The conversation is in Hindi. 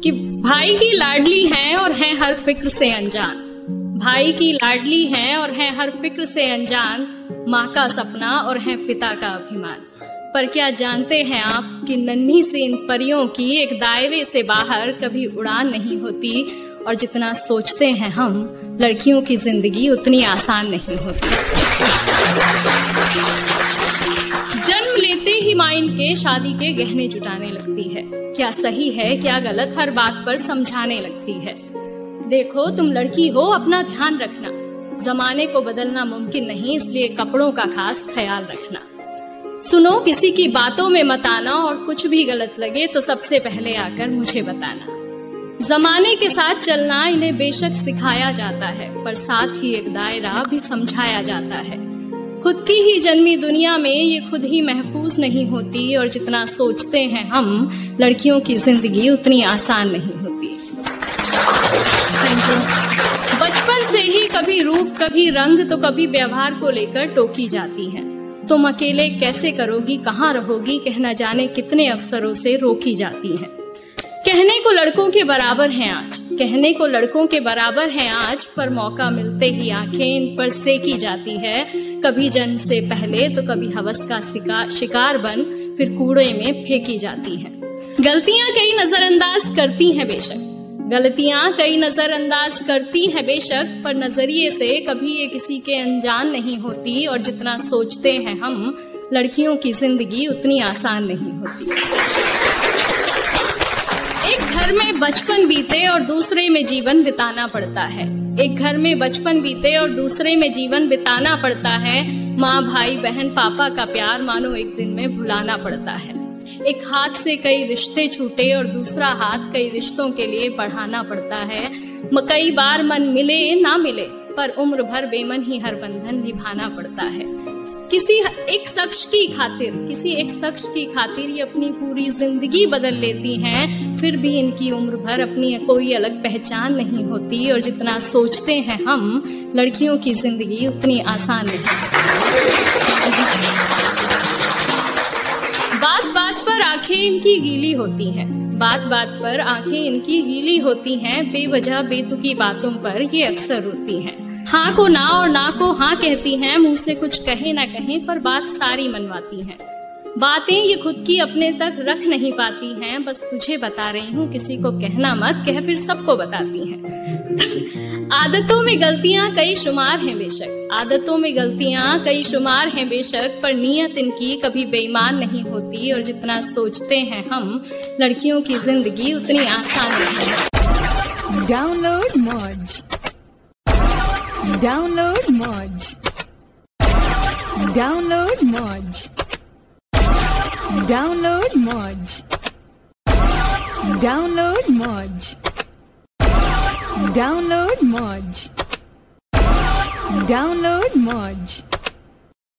कि भाई की लाडली हैं और हैं हर फिक्र से अनजान। भाई की लाडली हैं और हैं हर फिक्र से अनजान, माँ का सपना और हैं पिता का अभिमान। पर क्या जानते हैं आप कि नन्ही सी इन परियों की एक दायरे से बाहर कभी उड़ान नहीं होती, और जितना सोचते हैं हम लड़कियों की जिंदगी उतनी आसान नहीं होती। जन्म लेते ही माँ इनके शादी के गहने जुटाने लगती है। क्या सही है क्या गलत हर बात पर समझाने लगती है। देखो तुम लड़की हो, अपना ध्यान रखना, जमाने को बदलना मुमकिन नहीं, इसलिए कपड़ों का खास ख्याल रखना। सुनो किसी की बातों में मत आना, और कुछ भी गलत लगे तो सबसे पहले आकर मुझे बताना। जमाने के साथ चलना इन्हें बेशक सिखाया जाता है, पर साथ ही एक दायरा भी समझाया जाता है। खुद की ही जन्मी दुनिया में ये खुद ही महफूज नहीं होती, और जितना सोचते हैं हम लड़कियों की जिंदगी उतनी आसान नहीं होती। बचपन से ही कभी रूप कभी रंग तो कभी व्यवहार को लेकर टोकी जाती है। तुम अकेले कैसे करोगी, कहाँ रहोगी, कहना जाने कितने अवसरों से रोकी जाती है। कहने को लड़कों के बराबर हैं आज, कहने को लड़कों के बराबर हैं आज, पर मौका मिलते ही आंखें इन पर सेकी जाती है। कभी जन्म से पहले तो कभी हवस का शिकार बन फिर कूड़े में फेंकी जाती है। गलतियां कई नजरअंदाज करती हैं बेशक, गलतियां कई नजरअंदाज करती हैं बेशक, पर नजरिए से कभी ये किसी के अनजान नहीं होती, और जितना सोचते हैं हम लड़कियों की जिंदगी उतनी आसान नहीं होती। एक घर में बचपन बीते और दूसरे में जीवन बिताना पड़ता है। एक घर में बचपन बीते और दूसरे में जीवन बिताना पड़ता है। माँ भाई बहन पापा का प्यार मानो एक दिन में भुलाना पड़ता है। एक हाथ से कई रिश्ते छूटे और दूसरा हाथ कई रिश्तों के लिए बढ़ाना पड़ता है। कई बार मन मिले ना मिले, पर उम्र भर बेमन ही हर बंधन निभाना पड़ता है। किसी एक शख्स की खातिर ये अपनी पूरी जिंदगी बदल लेती हैं, फिर भी इनकी उम्र भर अपनी कोई अलग पहचान नहीं होती, और जितना सोचते हैं हम लड़कियों की जिंदगी उतनी आसान नहीं। बात बात पर आंखें इनकी गीली होती हैं, बात बात पर आंखें इनकी गीली होती हैं, बेवजह बेतुकी बातों पर ये अक्सर रोती हैं। हाँ को ना और ना को हाँ कहती हैं, मुंह से कुछ कहे ना कहें पर बात सारी मनवाती हैं। बातें ये खुद की अपने तक रख नहीं पाती हैं, बस तुझे बता रही हूँ किसी को कहना मत, कह फिर सबको बताती हैं। आदतों में गलतियां कई शुमार हैं बेशक, आदतों में गलतियां कई शुमार हैं बेशक, पर नीयत इनकी कभी बेईमान नहीं होती, और जितना सोचते हैं हम लड़कियों की जिंदगी उतनी आसान नहीं। डाउनलोड मौज, डाउनलोड मौज, डाउनलोड मौज, डाउनलोड मौज, डाउनलोड मौज, डाउनलोड मौज, डाउनलोड मौज।